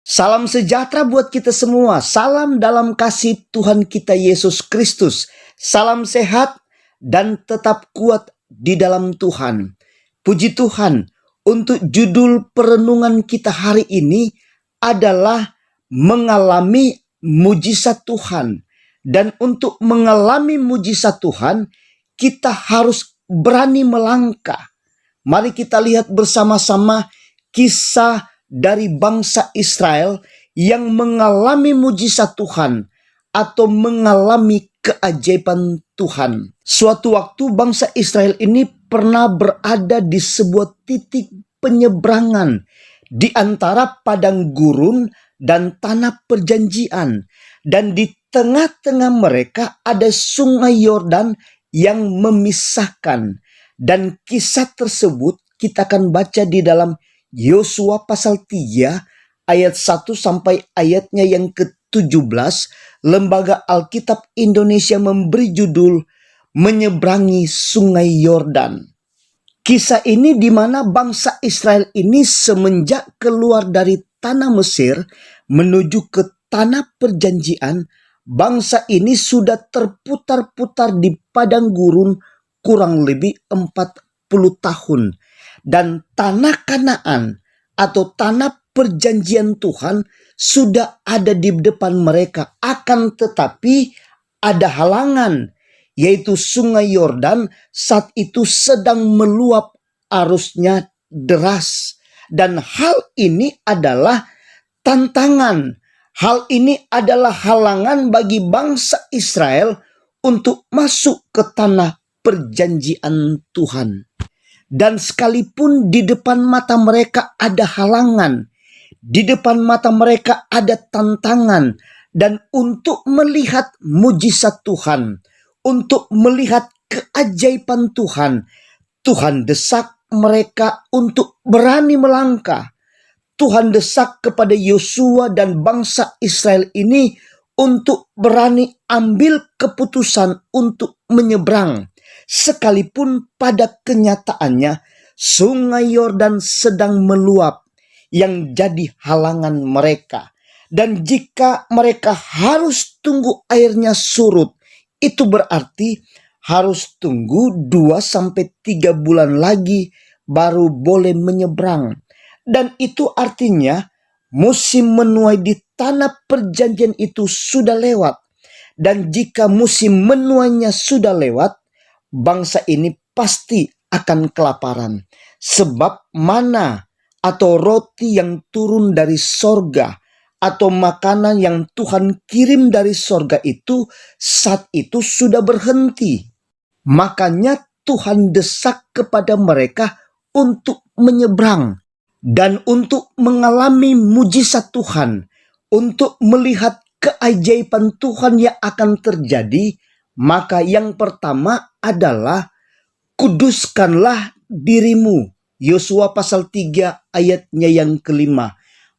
Salam sejahtera buat kita semua. Salam dalam kasih Tuhan kita Yesus Kristus. Salam sehat dan tetap kuat di dalam Tuhan. Puji Tuhan, untuk judul perenungan kita hari ini adalah mengalami mujizat Tuhan. Dan untuk mengalami mujizat Tuhan, kita harus berani melangkah. Mari kita lihat bersama-sama kisah dari bangsa Israel yang mengalami mujizat Tuhan atau mengalami keajaiban Tuhan. Suatu waktu bangsa Israel ini pernah berada di sebuah titik penyeberangan di antara padang gurun dan tanah perjanjian. Dan di tengah-tengah mereka ada sungai Yordan yang memisahkan. Dan kisah tersebut kita akan baca di dalam Yosua pasal 3 ayat 1 sampai ayatnya yang ke-17. Lembaga Alkitab Indonesia memberi judul Menyeberangi Sungai Yordan. Kisah ini di mana bangsa Israel ini semenjak keluar dari tanah Mesir menuju ke tanah perjanjian, bangsa ini sudah terputar-putar di padang gurun kurang lebih 40 tahun. Dan tanah Kanaan atau tanah perjanjian Tuhan sudah ada di depan mereka. Akan tetapi ada halangan, yaitu sungai Yordan saat itu sedang meluap, arusnya deras. Dan hal ini adalah tantangan. Hal ini adalah halangan bagi bangsa Israel untuk masuk ke tanah perjanjian Tuhan. Dan sekalipun di depan mata mereka ada halangan, di depan mata mereka ada tantangan, dan untuk melihat mujizat Tuhan, untuk melihat keajaiban Tuhan, Tuhan desak mereka untuk berani melangkah. Tuhan desak kepada Yosua dan bangsa Israel ini untuk berani ambil keputusan untuk menyeberang. Sekalipun pada kenyataannya sungai Yordan sedang meluap yang jadi halangan mereka. Dan jika mereka harus tunggu airnya surut, itu berarti harus tunggu 2-3 bulan lagi baru boleh menyeberang. Dan itu artinya musim menuai di tanah perjanjian itu sudah lewat. Dan jika musim menuainya sudah lewat, bangsa ini pasti akan kelaparan. Sebab mana atau roti yang turun dari sorga atau makanan yang Tuhan kirim dari sorga itu saat itu sudah berhenti. Makanya Tuhan desak kepada mereka untuk menyeberang dan untuk mengalami mujizat Tuhan, untuk melihat keajaiban Tuhan yang akan terjadi. Maka yang pertama adalah kuduskanlah dirimu. Yosua pasal 3 ayatnya yang ke-5.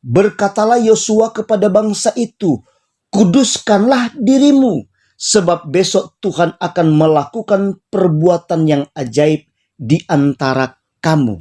Berkatalah Yosua kepada bangsa itu, kuduskanlah dirimu, sebab besok Tuhan akan melakukan perbuatan yang ajaib di antara kamu.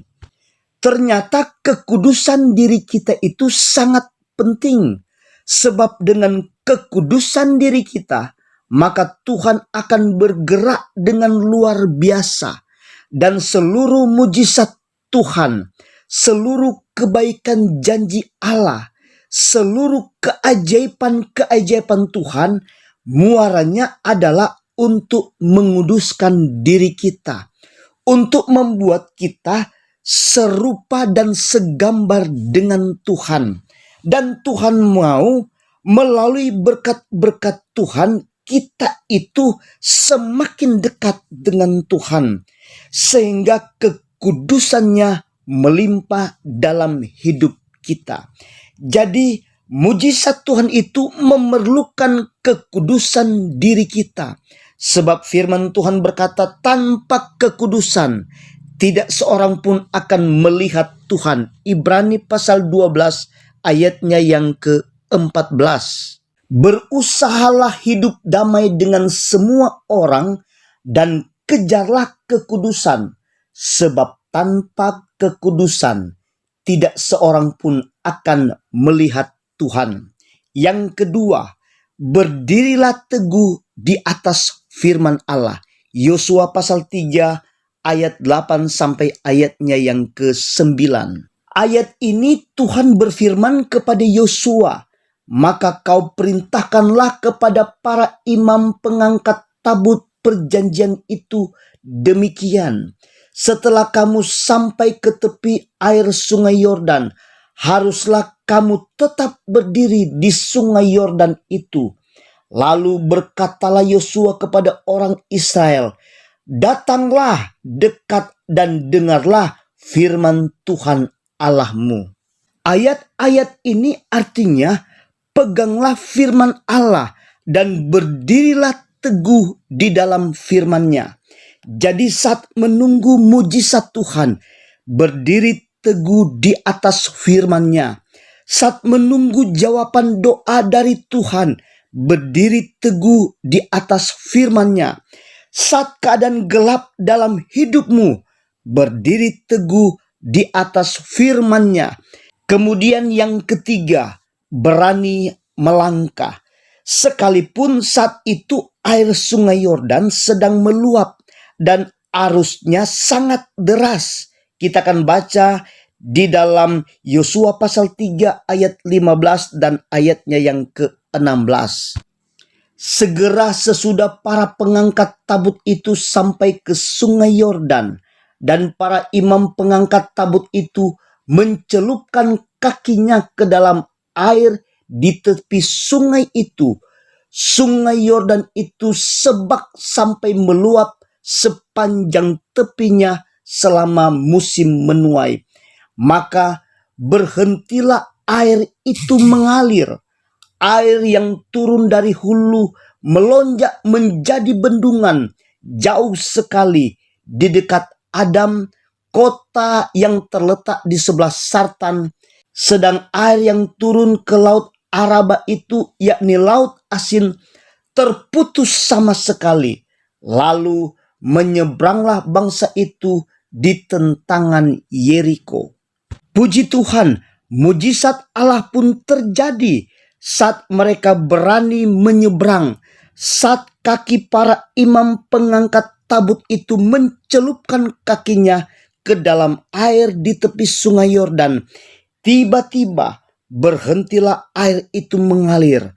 Ternyata kekudusan diri kita itu sangat penting. Sebab dengan kekudusan diri kita, maka Tuhan akan bergerak dengan luar biasa. Dan seluruh mujizat Tuhan, seluruh kebaikan janji Allah, seluruh keajaiban-keajaiban Tuhan, muaranya adalah untuk menguduskan diri kita. Untuk membuat kita serupa dan segambar dengan Tuhan. Dan Tuhan mau melalui berkat-berkat Tuhan, kita itu semakin dekat dengan Tuhan, sehingga kekudusannya melimpah dalam hidup kita. Jadi mujizat Tuhan itu memerlukan kekudusan diri kita. Sebab firman Tuhan berkata, tanpa kekudusan tidak seorang pun akan melihat Tuhan. Ibrani pasal 12 ayatnya yang ke-14. Berusahalah hidup damai dengan semua orang dan kejarlah kekudusan, sebab tanpa kekudusan tidak seorang pun akan melihat Tuhan. Yang kedua, berdirilah teguh di atas firman Allah. Yosua pasal 3 ayat 8 sampai ayatnya yang ke-9. Ayat ini Tuhan berfirman kepada Yosua, "Maka kau perintahkanlah kepada para imam pengangkat tabut perjanjian itu demikian. Setelah kamu sampai ke tepi air sungai Yordan, haruslah kamu tetap berdiri di sungai Yordan itu." Lalu berkatalah Yosua kepada orang Israel, "Datanglah dekat dan dengarlah firman Tuhan Allahmu." Ayat-ayat ini artinya, peganglah firman Allah dan berdirilah teguh di dalam firman-Nya. Jadi saat menunggu mujizat Tuhan, berdiri teguh di atas firman-Nya. Saat menunggu jawaban doa dari Tuhan, berdiri teguh di atas firman-Nya. Saat keadaan gelap dalam hidupmu, berdiri teguh di atas firman-Nya. Kemudian yang ketiga, berani melangkah. Sekalipun saat itu air sungai Yordan sedang meluap dan arusnya sangat deras. Kita akan baca di dalam Yosua pasal 3 ayat 15 dan ayatnya yang ke-16. Segera sesudah para pengangkat tabut itu sampai ke sungai Yordan, dan para imam pengangkat tabut itu mencelupkan kakinya ke dalam air di tepi sungai itu. Sungai Yordan itu sebak sampai meluap sepanjang tepinya selama musim menuai. Maka berhentilah air itu mengalir. Air yang turun dari hulu melonjak menjadi bendungan jauh sekali di dekat Adam, kota yang terletak di sebelah Sartan. Sedang air yang turun ke laut Araba itu, yakni laut asin, terputus sama sekali. Lalu menyeberanglah bangsa itu di tentangan Yeriko. Puji Tuhan, mujizat Allah pun terjadi saat mereka berani menyeberang. Saat kaki para imam pengangkat tabut itu mencelupkan kakinya ke dalam air di tepi sungai Yordan, tiba-tiba berhentilah air itu mengalir.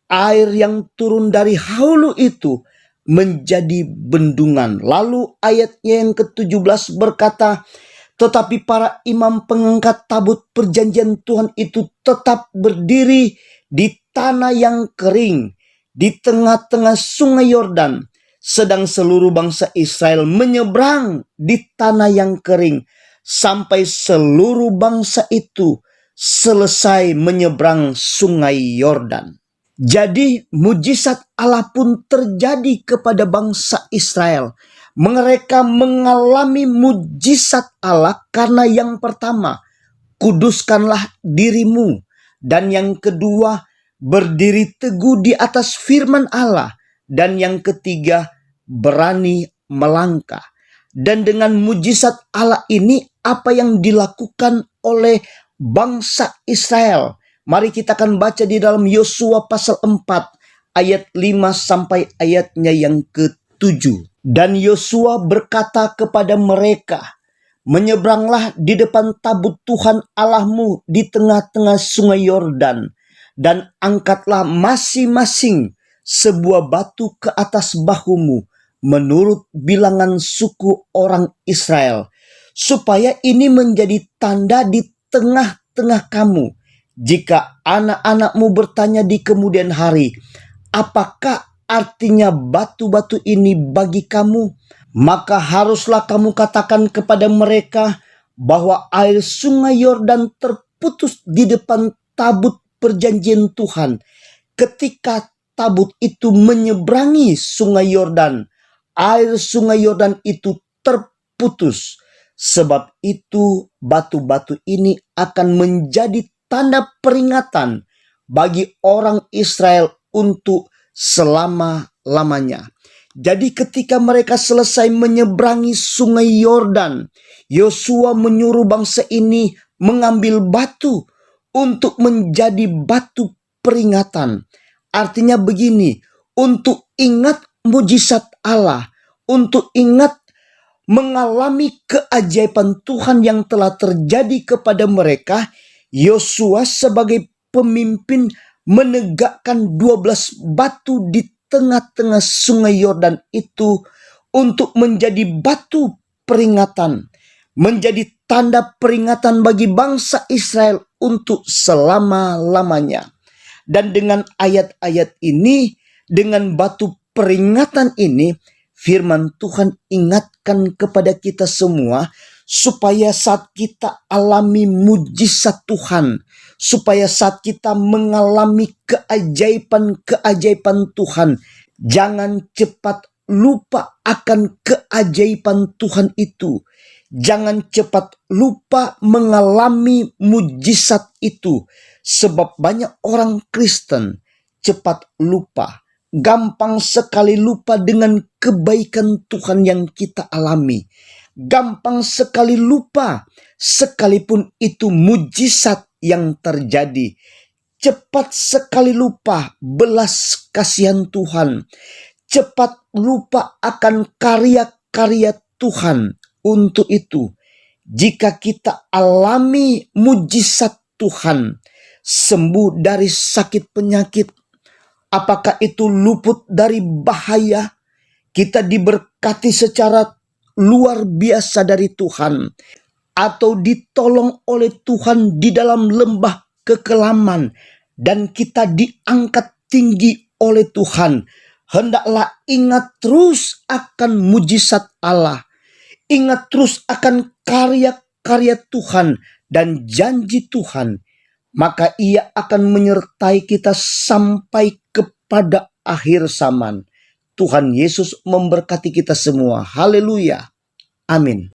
Air yang turun dari hulu itu menjadi bendungan. Lalu ayatnya yang ke-17 berkata, "Tetapi para imam pengangkat tabut perjanjian Tuhan itu tetap berdiri di tanah yang kering, di tengah-tengah sungai Yordan, sedang seluruh bangsa Israel menyeberang di tanah yang kering, sampai seluruh bangsa itu selesai menyeberang sungai Yordan." Jadi mujizat Allah pun terjadi kepada bangsa Israel. Mereka mengalami mujizat Allah karena yang pertama, kuduskanlah dirimu. Dan yang kedua, berdiri teguh di atas firman Allah. Dan yang ketiga, berani melangkah. Dan dengan mujizat Allah ini, apa yang dilakukan oleh bangsa Israel? Mari kita akan baca di dalam Yosua pasal 4 ayat 5 sampai ayatnya yang ke-7. Dan Yosua berkata kepada mereka, "Menyeberanglah di depan tabut Tuhan Allahmu di tengah-tengah sungai Yordan, dan angkatlah masing-masing sebuah batu ke atas bahumu menurut bilangan suku orang Israel, supaya ini menjadi tanda di tengah-tengah kamu. Jika anak-anakmu bertanya di kemudian hari, apakah artinya batu-batu ini bagi kamu, maka haruslah kamu katakan kepada mereka bahwa air sungai Yordan terputus di depan tabut perjanjian Tuhan. Ketika tabut itu menyeberangi sungai Yordan, air sungai Yordan itu terputus. Sebab itu batu-batu ini akan menjadi tanda peringatan bagi orang Israel untuk selama-lamanya." Jadi ketika mereka selesai menyeberangi sungai Yordan, Yosua menyuruh bangsa ini mengambil batu untuk menjadi batu peringatan. Artinya begini, untuk ingat mujizat Allah, untuk ingat mengalami keajaiban Tuhan yang telah terjadi kepada mereka, Yosua sebagai pemimpin menegakkan 12 batu di tengah-tengah sungai Yordan itu untuk menjadi batu peringatan, menjadi tanda peringatan bagi bangsa Israel untuk selama-lamanya. Dan dengan ayat-ayat ini, dengan batu peringatan ini, firman Tuhan ingatkan kepada kita semua supaya saat kita alami mujizat Tuhan, supaya saat kita mengalami keajaiban-keajaiban Tuhan, jangan cepat lupa akan keajaiban Tuhan itu. Jangan cepat lupa mengalami mujizat itu. Sebab banyak orang Kristen cepat lupa, gampang sekali lupa dengan kebaikan Tuhan yang kita alami. Gampang sekali lupa sekalipun itu mujizat yang terjadi. Cepat sekali lupa belas kasihan Tuhan. Cepat lupa akan karya-karya Tuhan. Untuk itu, jika kita alami mujizat Tuhan, sembuh dari sakit penyakit, apakah itu luput dari bahaya, kita diberkati secara luar biasa dari Tuhan, atau ditolong oleh Tuhan di dalam lembah kekelaman, dan kita diangkat tinggi oleh Tuhan, hendaklah ingat terus akan mujizat Allah. Ingat terus akan karya-karya Tuhan dan janji Tuhan. Maka Ia akan menyertai kita sampai kepada akhir zaman. Tuhan Yesus memberkati kita semua. Haleluya. Amin.